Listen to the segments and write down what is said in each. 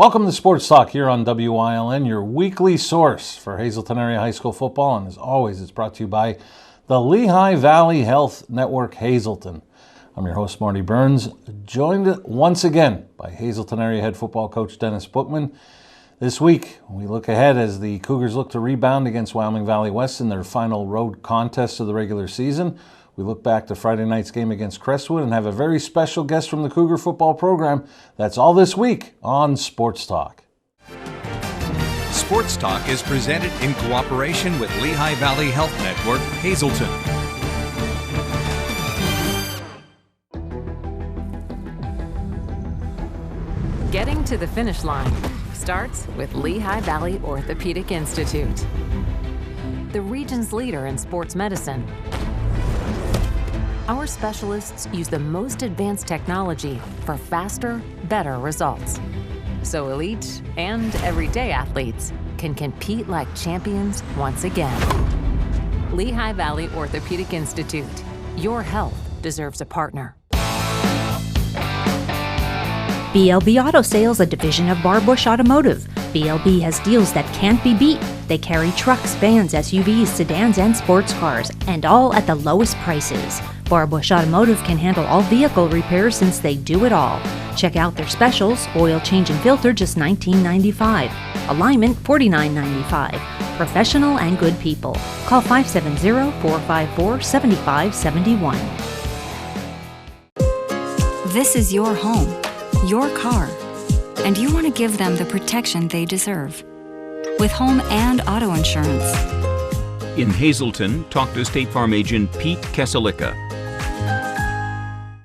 Welcome to Sports Talk here on WILN, your weekly source for Hazleton Area High School football. And as always, it's brought to you by the Lehigh Valley Health Network Hazleton. I'm your host, Marty Burns, joined once again by Hazleton Area head football coach Dennis Bookman. This week, we look ahead as the Cougars look to rebound against Wyoming Valley West in their final road contest of the regular season. We look back to Friday night's game against Crestwood and have a very special guest from the Cougar football program. That's all this week on Sports Talk. Sports Talk is presented in cooperation with Lehigh Valley Health Network, Hazleton. Getting to the finish line starts with Lehigh Valley Orthopedic Institute, the region's leader in sports medicine. Our specialists use the most advanced technology for faster, better results. So elite and everyday athletes can compete like champions once again. Lehigh Valley Orthopedic Institute. Your health deserves a partner. BLB Auto Sales, a division of Barbush Automotive. BLB has deals that can't be beat. They carry trucks, vans, SUVs, sedans, and sports cars, and all at the lowest prices. Barbush Automotive can handle all vehicle repairs since they do it all. Check out their specials: oil change and filter, just $19.95. Alignment, $49.95. Professional and good people. Call 570-454-7571. This is your home, your car, and you want to give them the protection they deserve. With home and auto insurance. In Hazleton, talk to State Farm agent Pete Keselica.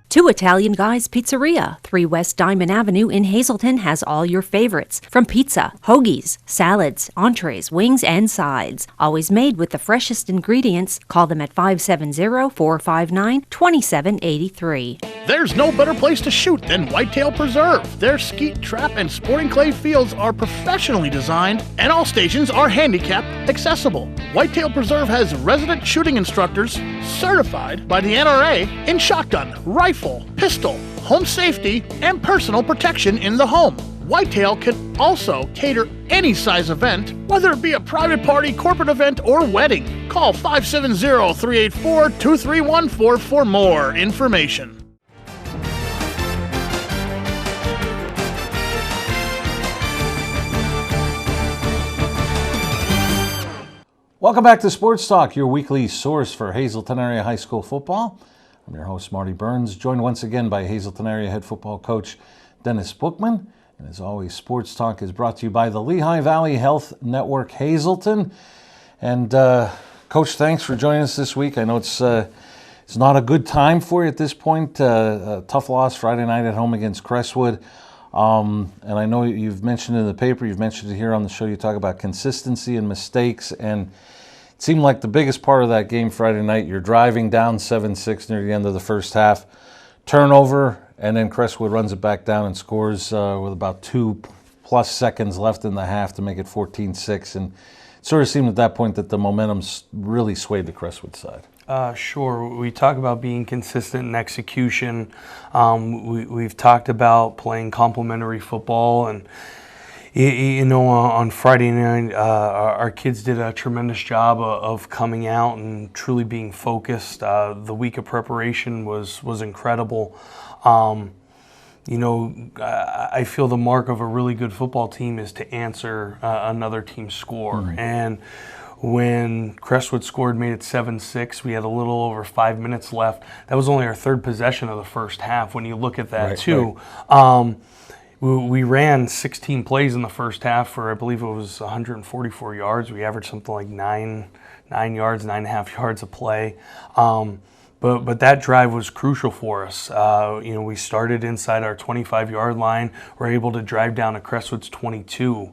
Two Italian Guys Pizzeria, 3 West Diamond Avenue in Hazleton has all your favorites, from pizza, hoagies, salads, entrees, wings, and sides. Always made with the freshest ingredients. Call them at 570-459-2783. There's no better place to shoot than Whitetail Preserve. Their skeet, trap, and sporting clay fields are professionally designed, and all stations are handicap accessible. Whitetail Preserve has resident shooting instructors certified by the NRA in shotgun, rifle, pistol, home safety, and personal protection in the home. Whitetail can also cater any size event, whether it be a private party, corporate event, or wedding. Call 570-384-2314 for more information. Welcome back to Sports Talk, your weekly source for Hazleton Area High School football. I'm your host, Marty Burns, joined once again by Hazleton Area head football coach Dennis Bookman. And as always, Sports Talk is brought to you by the Lehigh Valley Health Network Hazleton. And Coach, thanks for joining us this week. I know it's not a good time for you at this point. A tough loss Friday night at home against Crestwood. And I know you've mentioned in the paper, you've mentioned it here on the show, you talk about consistency and mistakes. And it seemed like the biggest part of that game Friday night, you're driving down 7-6 near the end of the first half, turnover, and then Crestwood runs it back down and scores with about 2+ seconds left in the half to make it 14-6. And it sort of seemed at that point that the momentum really swayed the Crestwood side. Sure. We talk about being consistent in execution. We've talked about playing complementary football, and on Friday night, our kids did a tremendous job of coming out and truly being focused. The week of preparation was incredible. I feel the mark of a really good football team is to answer another team's score. Mm-hmm. And when Crestwood scored, made it 7-6, we had a little over 5 minutes left. That was only our third possession of the first half. When you look at that, right, too. Right. We ran 16 plays in the first half for, I believe it was 144 yards. We averaged something like 9 yards, 9.5 yards a play. But that drive was crucial for us. We started inside our 25-yard line. We're able to drive down to Crestwood's 22.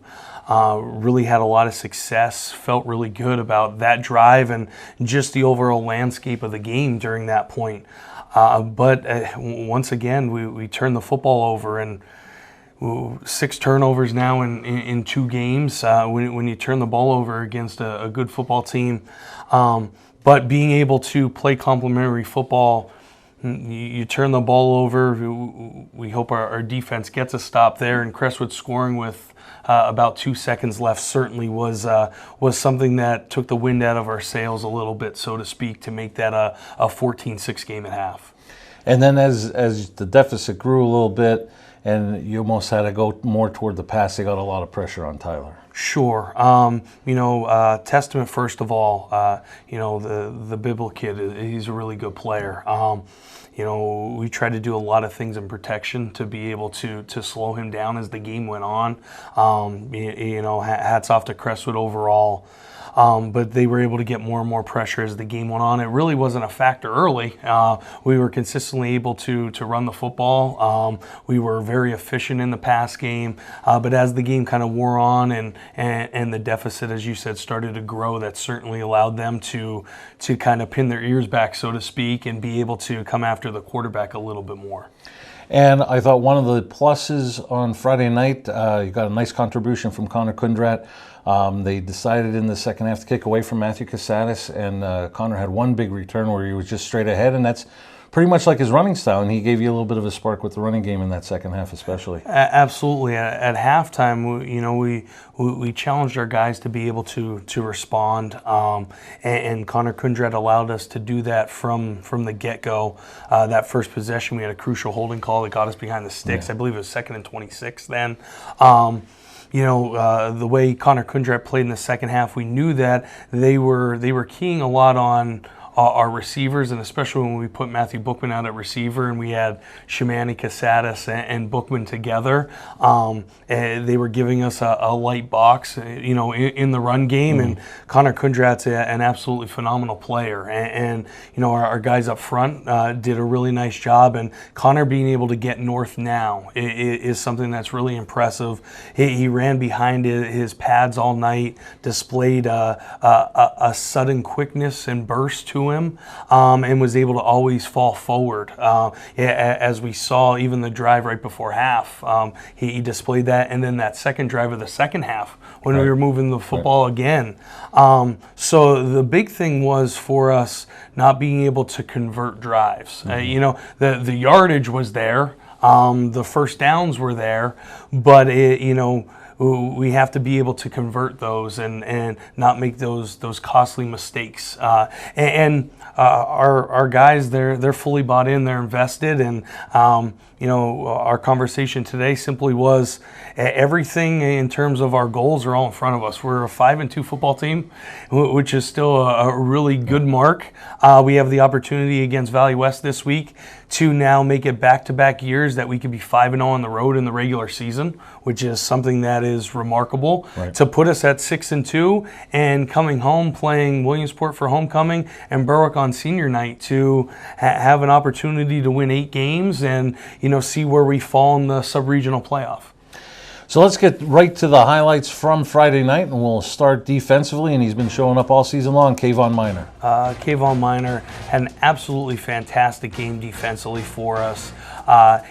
Really had a lot of success. Felt really good about that drive and just the overall landscape of the game during that point. But once again, we turned the football over, and 6 turnovers now in 2 games when you turn the ball over against a good football team. But being able to play complementary football you turn the ball over. We hope our defense gets a stop there, and Crestwood scoring with about 2 seconds left certainly was something that took the wind out of our sails a little bit, so to speak, to make that a 14-6 game at half. And then as the deficit grew a little bit, and you almost had to go more toward the pass, they got a lot of pressure on Tyler. Sure. Testament, first of all, the Bibble kid, he's a really good player. We tried to do a lot of things in protection to be able to slow him down as the game went on. Hats off to Crestwood overall. But they were able to get more and more pressure as the game went on. It really wasn't a factor early. We were consistently able to run the football. We were very efficient in the pass game. But as the game kind of wore on and the deficit, as you said, started to grow, that certainly allowed them to kind of pin their ears back, so to speak, and be able to come after the quarterback a little bit more. And I thought one of the pluses on Friday night, you got a nice contribution from Connor Kundrat. They decided in the second half to kick away from Matthew Casadas, and Connor had one big return where he was just straight ahead, and that's pretty much like his running style, and he gave you a little bit of a spark with the running game in that second half especially. Absolutely. At halftime, we challenged our guys to be able to respond, and Connor Kundrat allowed us to do that from the get-go. That first possession, we had a crucial holding call that got us behind the sticks. Yeah. I believe it was 2nd and 26 then. The way Connor Kundrat played in the second half, we knew that they were keying a lot on our receivers, and especially when we put Matthew Bookman out at receiver and we had Shimani, Casadas, and Bookman together, they were giving us a light box, in the run game. And Connor Kundrat's an absolutely phenomenal player, and our guys up front did a really nice job. And Connor being able to get north now is something that's really impressive. He ran behind his pads all night, displayed a sudden quickness and burst to him, and was able to always fall forward. As we saw, even the drive right before half, he displayed that, and then that second drive of the second half when we were moving the football again. So the big thing was for us not being able to convert drives. The yardage was there, the first downs were there, but we have to be able to convert those and not make those costly mistakes. Our guys, they're fully bought in, they're invested, and our conversation today simply was everything in terms of our goals are all in front of us. We're a 5-2 football team, which is still a really good mark. We have the opportunity against Valley West this week to now make it back-to-back years that we could be 5-0 on the road in the regular season, which is something that is remarkable. Right. To put us at 6-2 and coming home playing Williamsport for homecoming and Berwick on senior night to have an opportunity to win 8 games and see where we fall in the sub-regional playoff. So let's get right to the highlights from Friday night, and we'll start defensively, and he's been showing up all season long, Kayvon Minor. Kayvon Minor had an absolutely fantastic game defensively for us.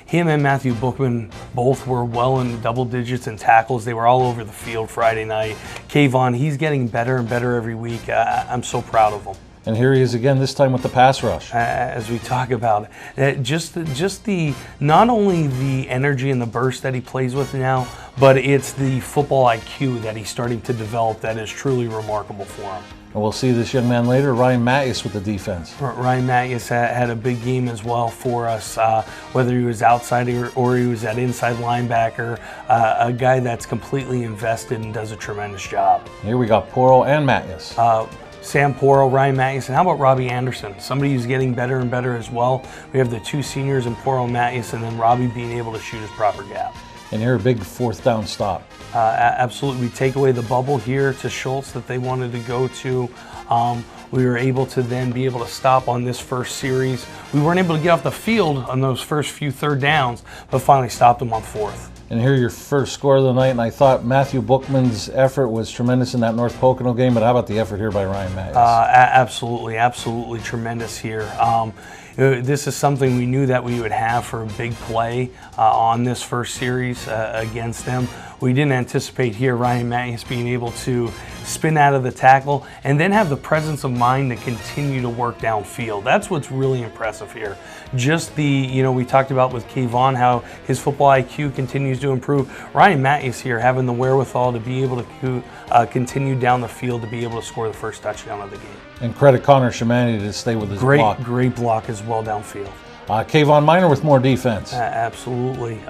Him and Matthew Bookman both were well in double digits in tackles. They were all over the field Friday night. Kayvon, he's getting better and better every week. I'm so proud of him. And here he is again, this time with the pass rush. As we talk about it, just the not only the energy and the burst that he plays with now, but it's the football IQ that he's starting to develop that is truly remarkable for him. And we'll see this young man later, Ryan Matthews with the defense. Ryan Matthews had a big game as well for us, whether he was outside or he was at inside linebacker, a guy that's completely invested and does a tremendous job. Here we got Poro and Matthews. Sam Poro, Ryan Matthews, and how about Robbie Anderson? Somebody who's getting better and better as well. We have the 2 seniors in Poro and Matthews, and then Robbie being able to shoot his proper gap. And here a big 4th down stop. Absolutely. We take away the bubble here to Schultz that they wanted to go to. We were able to then be able to stop on this first series. We weren't able to get off the field on those first few 3rd downs, but finally stopped them on 4th. And here your first score of the night, and I thought Matthew Bookman's effort was tremendous in that North Pocono game, but how about the effort here by Ryan Matthews? Absolutely tremendous here. This is something we knew that we would have for a big play on this first series against them. we didn't anticipate here Ryan Matthews being able to spin out of the tackle and then have the presence of mind to continue to work downfield. That's what's really impressive here. Just we talked about with Kayvon how his football IQ continues to improve. Ryan Matthews here having the wherewithal to be able to continue down the field to be able to score the first touchdown of the game. And credit Connor Shamani to stay with his block. Great block as well downfield. Kayvon Minor with more defense. Absolutely.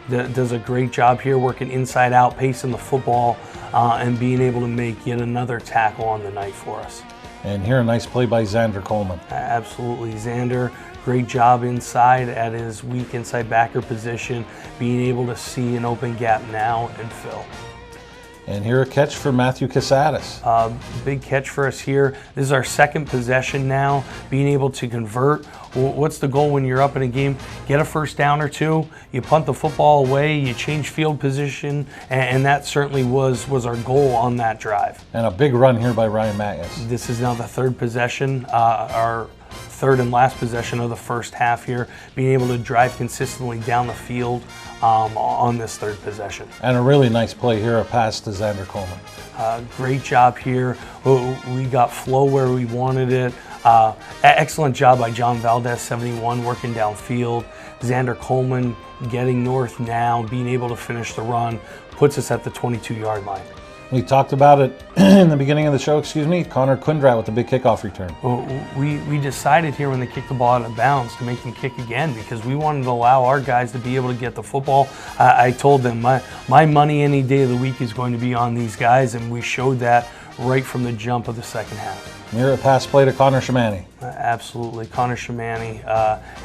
Does a great job here working inside out, pacing the football, and being able to make yet another tackle on the night for us. And here a nice play by Xander Coleman. Absolutely. Xander, great job inside at his weak inside backer position, being able to see an open gap now and fill. And here a catch for Matthew Casadas. Big catch for us here. This is our second possession now, being able to convert. What's the goal when you're up in a game? Get a first down or two, you punt the football away, you change field position, and that certainly was our goal on that drive. And a big run here by Ryan Matthews. This is now the third possession, our third and last possession of the first half here, being able to drive consistently down the field on this third possession. And a really nice play here, a pass to Xander Coleman. Great job here. We got flow where we wanted it. Excellent job by John Valdez, 71, working downfield. Xander Coleman getting north now, being able to finish the run, puts us at the 22-yard line. We talked about it in the beginning of the show, Connor Kundrat with the big kickoff return. We decided here when they kicked the ball out of bounds to make him kick again because we wanted to allow our guys to be able to get the football. I told them my money any day of the week is going to be on these guys, and we showed that right from the jump of the second half. Near a pass play to Connor Shamani. Absolutely. Connor Shamani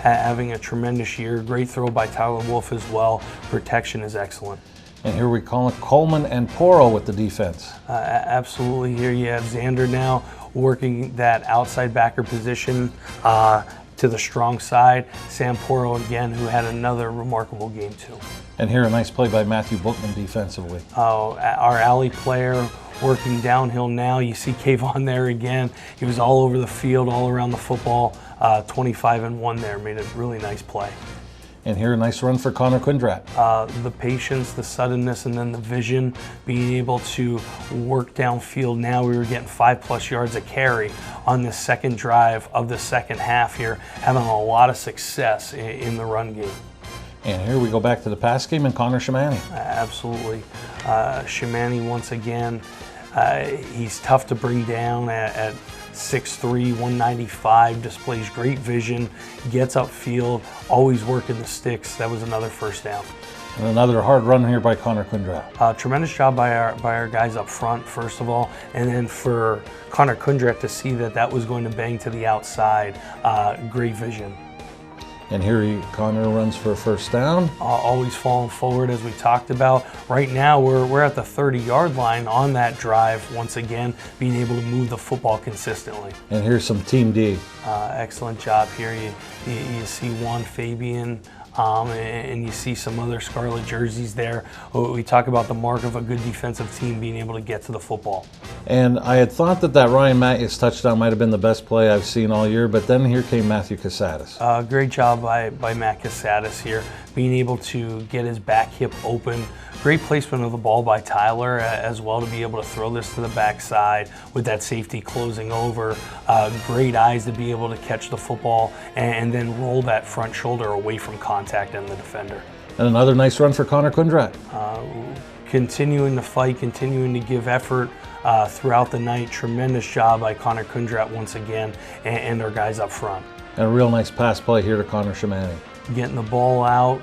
having a tremendous year. Great throw by Tyler Wolf as well. Protection is excellent. And here we call it Coleman and Poro with the defense. Absolutely. Here you have Xander now working that outside backer position to the strong side. Sam Poro again, who had another remarkable game too. And here a nice play by Matthew Bookman defensively. Our alley player working downhill now. You see Kayvon there again. He was all over the field, all around the football. 25-1 there, made a really nice play. And here a nice run for Connor Kundrat. The patience, the suddenness, and then the vision, being able to work downfield. Now we were getting 5+ yards a carry on this second drive of the second half here, having a lot of success in the run game. And here we go back to the pass game and Connor Shamani. Absolutely. Shamani once again, he's tough to bring down at 6'3", 195, displays great vision, gets upfield, always working the sticks. That was another first down. And another hard run here by Connor Kundrat. Tremendous job by our guys up front, first of all, and then for Connor Kundrat to see that was going to bang to the outside. Great vision. And here Connor runs for a first down. Always falling forward as we talked about. Right now we're at the 30-yard line on that drive, once again, being able to move the football consistently. And here's some Team D. Excellent job here. You see Juan Fabian, and you see some other scarlet jerseys there. We talk about the mark of a good defensive team being able to get to the football. And I had thought that Ryan Matthews touchdown might have been the best play I've seen all year, but then here came Matthew Casadas. Great job by Matt Casadas here, being able to get his back hip open. Great placement of the ball by Tyler as well to be able to throw this to the backside with that safety closing over. Great eyes to be able to catch the football and then roll that front shoulder away from contact and the defender. And another nice run for Connor Kundrat. Continuing to fight, continuing to give effort throughout the night. Tremendous job by Connor Kundrat once again and our guys up front. And a real nice pass play here to Connor Shamani. Getting the ball out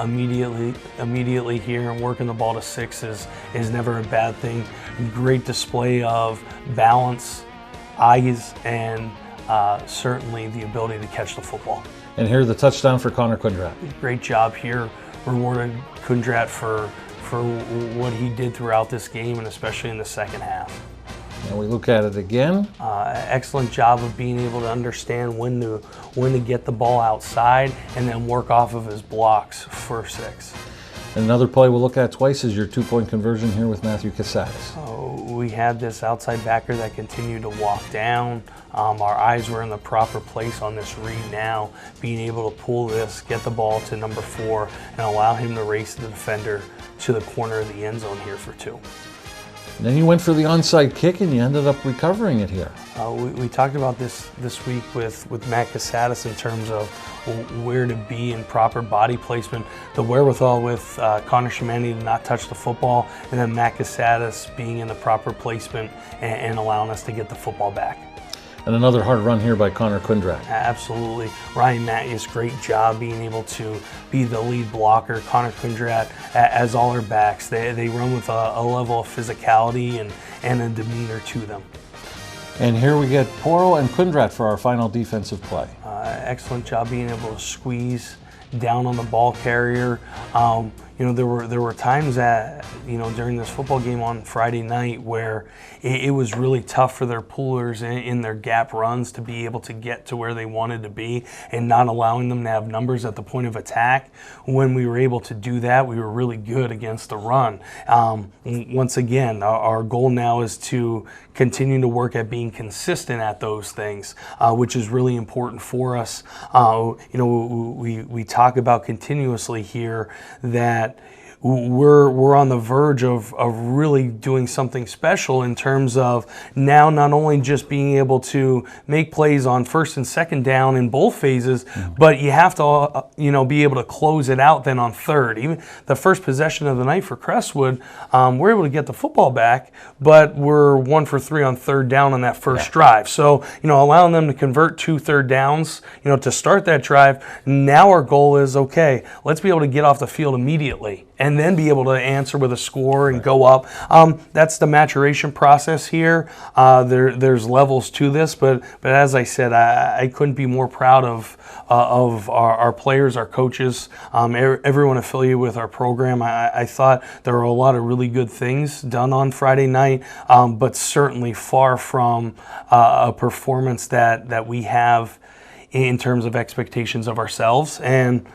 immediately here and working the ball to 6 is never a bad thing. Great display of balance, eyes, and certainly the ability to catch the football. And here's the touchdown for Connor Kundrat. Great job here, rewarded Kundrat for what he did throughout this game and especially in the second half. And we look at it again. Excellent job of being able to understand when to get the ball outside and then work off of his blocks for 6. And another play we'll look at twice is your 2-point conversion here with Matthew Casadas. We had this outside backer that continued to walk down. Our eyes were in the proper place on this read now, being able to pull this, get the ball to number 4, and allow him to race the defender to the corner of the end zone here for 2. And then you went for the onside kick and you ended up recovering it here. We talked about this week with Matt Casadas in terms of where to be in proper body placement, the wherewithal with Connor Shamani to not touch the football, and then Matt Casadas being in the proper placement and allowing us to get the football back. And another hard run here by Connor Kundrat. Absolutely. Ryan Matthews, great job being able to be the lead blocker. Connor Kundrat, as all our backs, they run with a level of physicality and a demeanor to them. And here we get Poro and Kundrat for our final defensive play. Excellent job being able to squeeze down on the ball carrier. There were times that, during this football game on Friday night where it was really tough for their pullers in their gap runs to be able to get to where they wanted to be and not allowing them to have numbers at the point of attack. When we were able to do that, we were really good against the run. Once again, our goal now is to continue to work at being consistent at those things, which is really important for us. We talk about continuously here that we're on the verge of really doing something special in terms of now not only just being able to make plays on first and second down in both phases, but you have to be able to close it out then on third. Even the first possession of the night for Crestwood, we're able to get the football back, but we're 1 for 3 on third down on that first drive. So allowing them to convert 2 third downs, to start that drive. Now our goal is, okay, let's be able to get off the field immediately and then be able to answer with a score and go up. That's the maturation process here. There's levels to this, but as I said, I couldn't be more proud of our players, our coaches, everyone affiliated with our program. I thought there were a lot of really good things done on Friday night, but certainly far from a performance that we have in terms of expectations of ourselves. And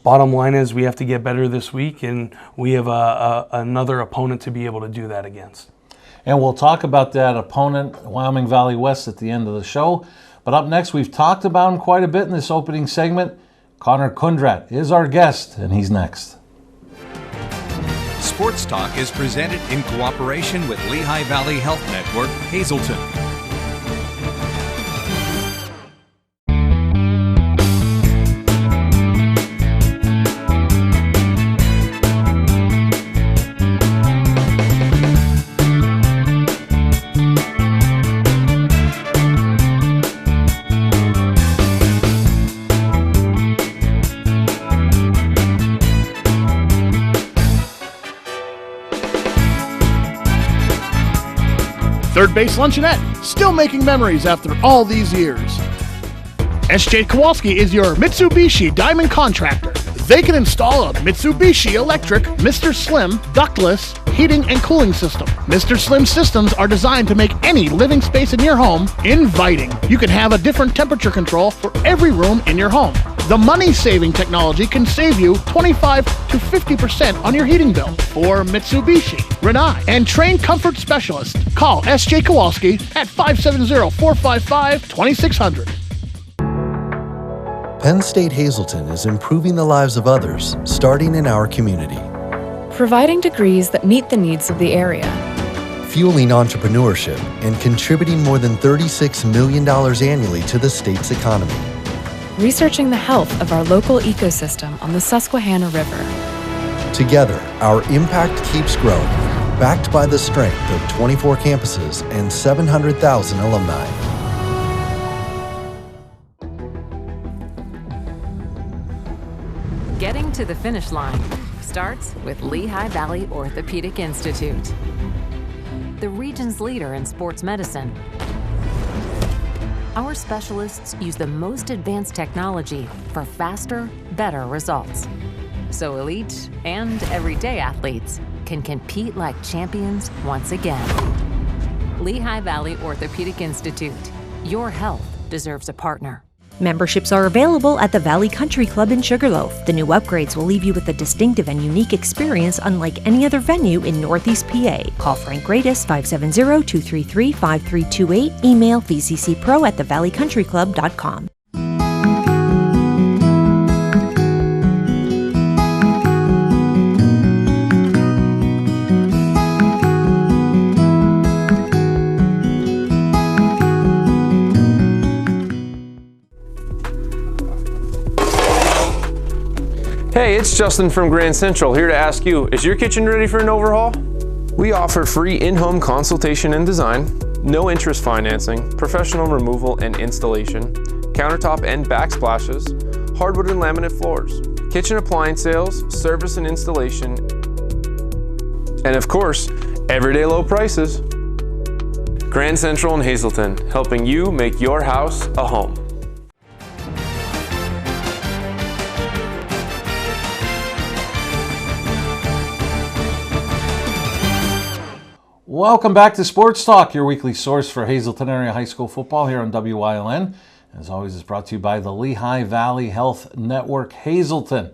bottom line is we have to get better this week, and we have another opponent to be able to do that against. And we'll talk about that opponent, Wyoming Valley West, at the end of the show. But up next, we've talked about him quite a bit in this opening segment. Connor Kundrat is our guest, and he's next. Sports Talk is presented in cooperation with Lehigh Valley Health Network, Hazleton. Third Base Luncheonette, still making memories after all these years. SJ Kowalski is your Mitsubishi Diamond contractor. They can install a Mitsubishi electric Mr. Slim ductless heating and cooling system. Mr. Slim systems are designed to make any living space in your home inviting. You can have a different temperature control for every room in your home. The money-saving technology can save you 25 to 50% on your heating bill. For Mitsubishi, Rinnai, and trained comfort specialist, call S.J. Kowalski at 570-455-2600. Penn State Hazleton is improving the lives of others, starting in our community. Providing degrees that meet the needs of the area. Fueling entrepreneurship and contributing more than $36 million annually to the state's economy. Researching the health of our local ecosystem on the Susquehanna River. Together, our impact keeps growing, backed by the strength of 24 campuses and 700,000 alumni. Getting to the finish line starts with Lehigh Valley Orthopedic Institute, the region's leader in sports medicine. Our specialists use the most advanced technology for faster, better results, so elite and everyday athletes can compete like champions once again. Lehigh Valley Orthopedic Institute. Your health deserves a partner. Memberships are available at the Valley Country Club in Sugarloaf. The new upgrades will leave you with a distinctive and unique experience unlike any other venue in Northeast PA. Call Frank Gradis 570-233-5328. Email vccpro@thevalleycountryclub.com. Hey, it's Justin from Grand Central here to ask you, is your kitchen ready for an overhaul? We offer free in-home consultation and design, no interest financing, professional removal and installation, countertop and backsplashes, hardwood and laminate floors, kitchen appliance sales, service and installation, and of course, everyday low prices. Grand Central in Hazleton, helping you make your house a home. Welcome back to Sports Talk, your weekly source for Hazleton area high school football here on WYLN. As always, it's brought to you by the Lehigh Valley Health Network Hazleton.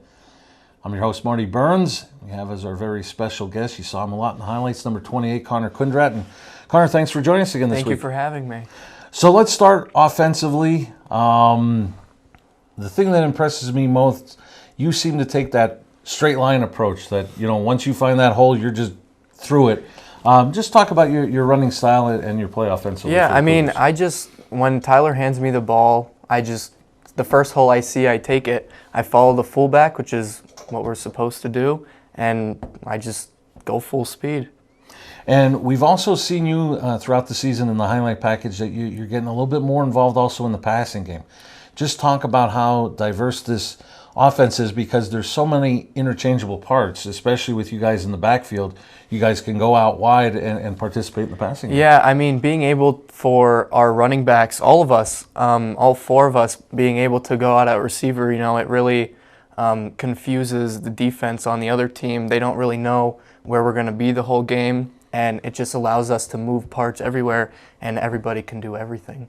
I'm your host, Marty Burns. We have as our very special guest, you saw him a lot in the highlights, number 28, Connor Kundrat. And Connor, thanks for joining us again this week. Thank you for having me. So let's start offensively. The thing that impresses me most, you seem to take that straight line approach that, once you find that hole, you're just through it. Just talk about your running style and your play offensively. Yeah, when Tyler hands me the ball, the first hole I see, I take it. I follow the fullback, which is what we're supposed to do, and I just go full speed. And we've also seen you throughout the season in the highlight package that you're getting a little bit more involved also in the passing game. Just talk about how diverse this offense is, because there's so many interchangeable parts, especially with you guys in the backfield. You guys can go out wide and participate in the passing game. Yeah, being able for our running backs, all of us, all four of us, being able to go out at receiver, it really confuses the defense on the other team. They don't really know where we're going to be the whole game, and it just allows us to move parts everywhere, and everybody can do everything.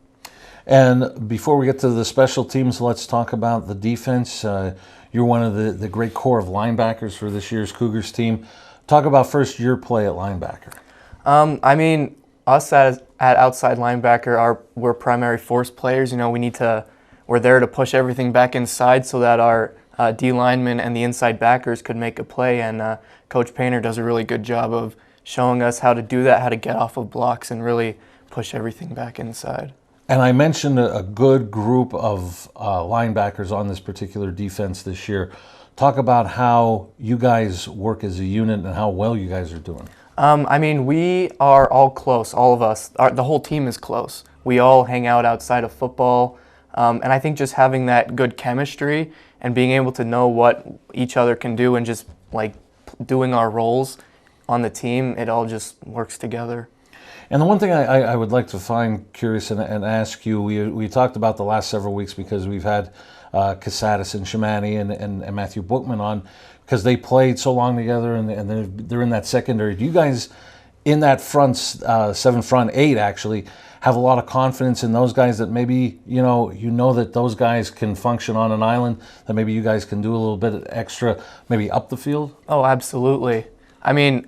And before we get to the special teams, let's talk about the defense. You're one of the great core of linebackers for this year's Cougars team. Talk about first your play at linebacker. Us at outside linebacker, we're primary force players. We're there to push everything back inside so that our D linemen and the inside backers could make a play. And Coach Painter does a really good job of showing us how to do that, how to get off of blocks and really push everything back inside. And I mentioned a good group of linebackers on this particular defense this year. Talk about how you guys work as a unit and how well you guys are doing. We are all close, all of us. The whole team is close. We all hang out outside of football. And I think just having that good chemistry and being able to know what each other can do and just doing our roles on the team, it all just works together. And the one thing I would like to find curious and ask you, we talked about the last several weeks because we've had Casadas and Shamani and Matthew Bookman on because they played so long together and they're in that secondary. Do you guys in that front front eight actually have a lot of confidence in those guys that maybe you know that those guys can function on an island, that maybe you guys can do a little bit extra maybe up the field? Oh, absolutely.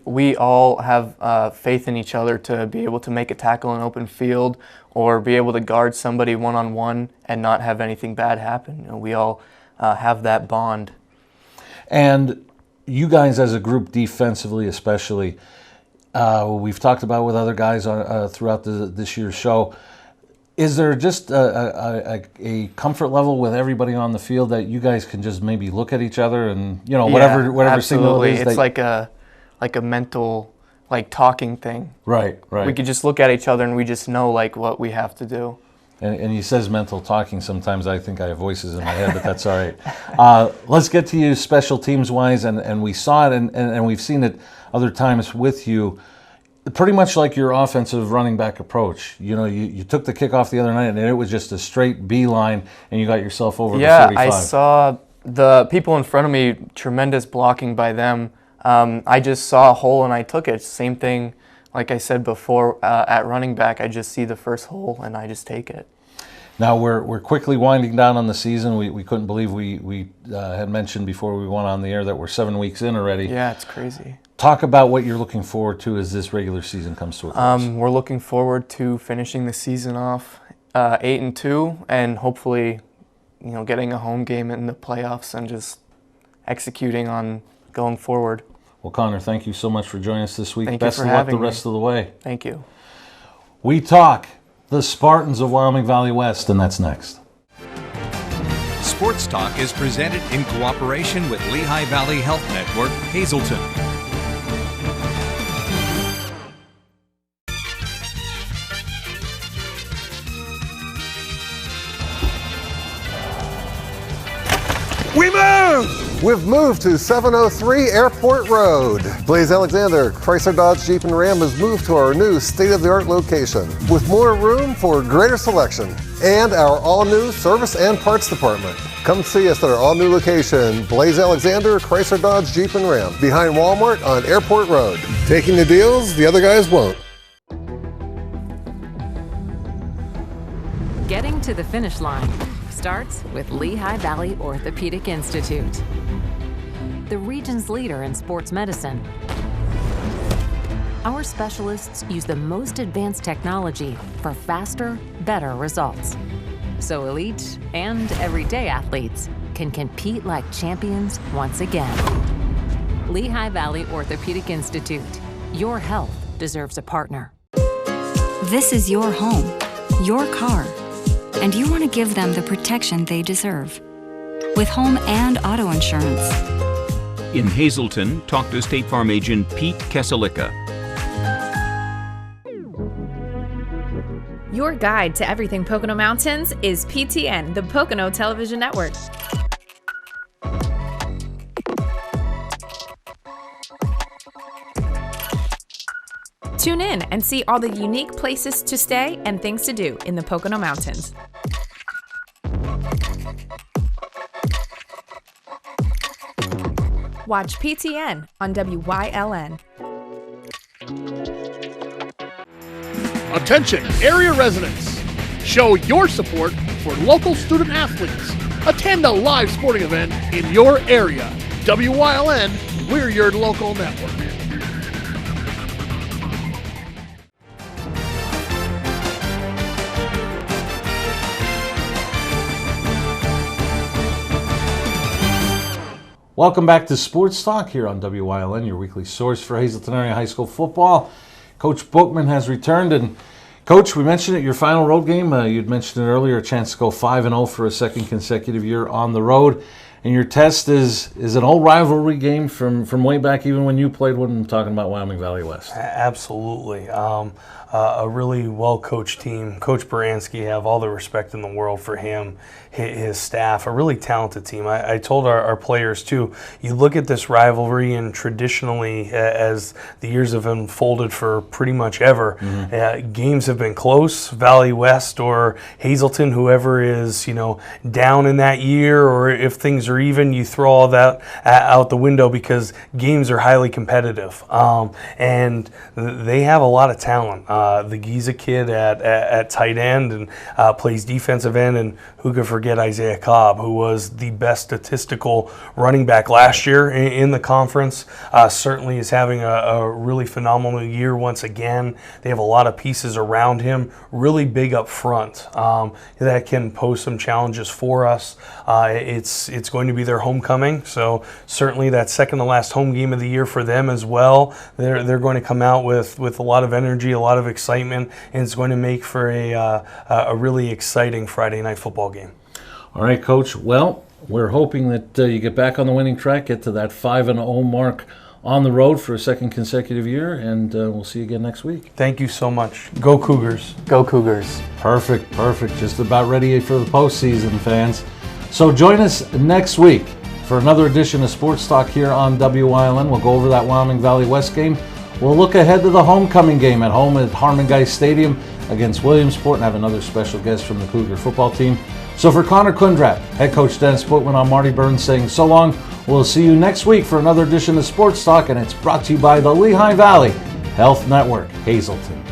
We all have faith in each other to be able to make a tackle in open field or be able to guard somebody one-on-one and not have anything bad happen. We all have that bond. And you guys as a group defensively especially, we've talked about with other guys throughout this year's show, is there just a comfort level with everybody on the field that you guys can just maybe look at each other and, whatever signal it is? It's like a mental, talking thing. Right. We could just look at each other and we just know, what we have to do. And he says mental talking. Sometimes I think I have voices in my head, but that's all right. Let's get to you special teams-wise, and we saw it, and we've seen it other times with you. Pretty much like your offensive running back approach. You took the kickoff the other night, and it was just a straight beeline, and you got yourself over the 35. Yeah, I saw the people in front of me, tremendous blocking by them. I just saw a hole and I took it. Same thing, like I said before, at running back, I just see the first hole and I just take it. Now we're quickly winding down on the season. We couldn't believe we had mentioned before we went on the air that we're 7 weeks in already. Yeah, it's crazy. Talk about what you're looking forward to as this regular season comes to a close. We're looking forward to finishing the season off 8-2, and hopefully, getting a home game in the playoffs and just executing on going forward. Well, Connor, thank you so much for joining us this week. Thank Best you for of luck having the rest of the way. Thank you. We talk the Spartans of Wyoming Valley West, and that's next. Sports Talk is presented in cooperation with Lehigh Valley Health Network, Hazleton. We moved! We've moved to 703 Airport Road. Blaze Alexander, Chrysler Dodge Jeep and Ram has moved to our new state-of-the-art location with more room for greater selection and our all-new service and parts department. Come see us at our all-new location, Blaze Alexander, Chrysler Dodge Jeep and Ram, behind Walmart on Airport Road. Taking the deals the other guys won't. Getting to the finish line starts with Lehigh Valley Orthopedic Institute, the region's leader in sports medicine. Our specialists use the most advanced technology for faster, better results, so elite and everyday athletes can compete like champions once again. Lehigh Valley Orthopedic Institute. Your health deserves a partner. This is your home, your car, and you want to give them the protection they deserve. With home and auto insurance. In Hazleton, talk to State Farm agent Pete Keselika. Your guide to everything Pocono Mountains is PTN, the Pocono Television Network. Tune in and see all the unique places to stay and things to do in the Pocono Mountains. Watch PTN on WYLN. Attention, area residents. Show your support for local student athletes. Attend a live sporting event in your area. WYLN, we're your local network. Welcome back to Sports Talk here on WYLN, your weekly source for Hazleton area high school football. Coach Bookman has returned, and Coach, we mentioned at your final road game, you'd mentioned it earlier, a chance to go 5-0 for a second consecutive year on the road. And your test is an old rivalry game from way back, even when you played when I'm talking about Wyoming Valley West. Absolutely. A really well-coached team. Coach Baranski, have all the respect in the world for him, his staff, a really talented team. I told our players, too, you look at this rivalry, and traditionally, as the years have unfolded for pretty much ever, games have been close. Valley West or Hazleton, whoever is, down in that year, or if things are even, you throw all that out the window because games are highly competitive. And they have a lot of talent. The Giza kid at tight end and plays defensive end, and who could forget Isaiah Cobb, who was the best statistical running back last year in the conference. Certainly is having a really phenomenal year once again. They have a lot of pieces around him, really big up front, that can pose some challenges for us. It's going to be their homecoming, so certainly that second to last home game of the year for them as well. They're going to come out with a lot of energy, a lot of excitement, and it's going to make for a really exciting Friday night football game. All right, Coach. Well, we're hoping that you get back on the winning track, get to that 5-0 mark on the road for a second consecutive year, and we'll see you again next week. Thank you so much. Go Cougars. Go Cougars. Perfect. Just about ready for the postseason, fans. So join us next week for another edition of Sports Talk here on WYLN. We'll go over that Wyoming Valley West game. We'll look ahead to the homecoming game at home at Harmon Geist Stadium against Williamsport and have another special guest from the Cougar football team. So for Connor Kundrat, head coach Dennis Bookman, I'm Marty Burns saying so long. We'll see you next week for another edition of Sports Talk, and it's brought to you by the Lehigh Valley Health Network, Hazleton.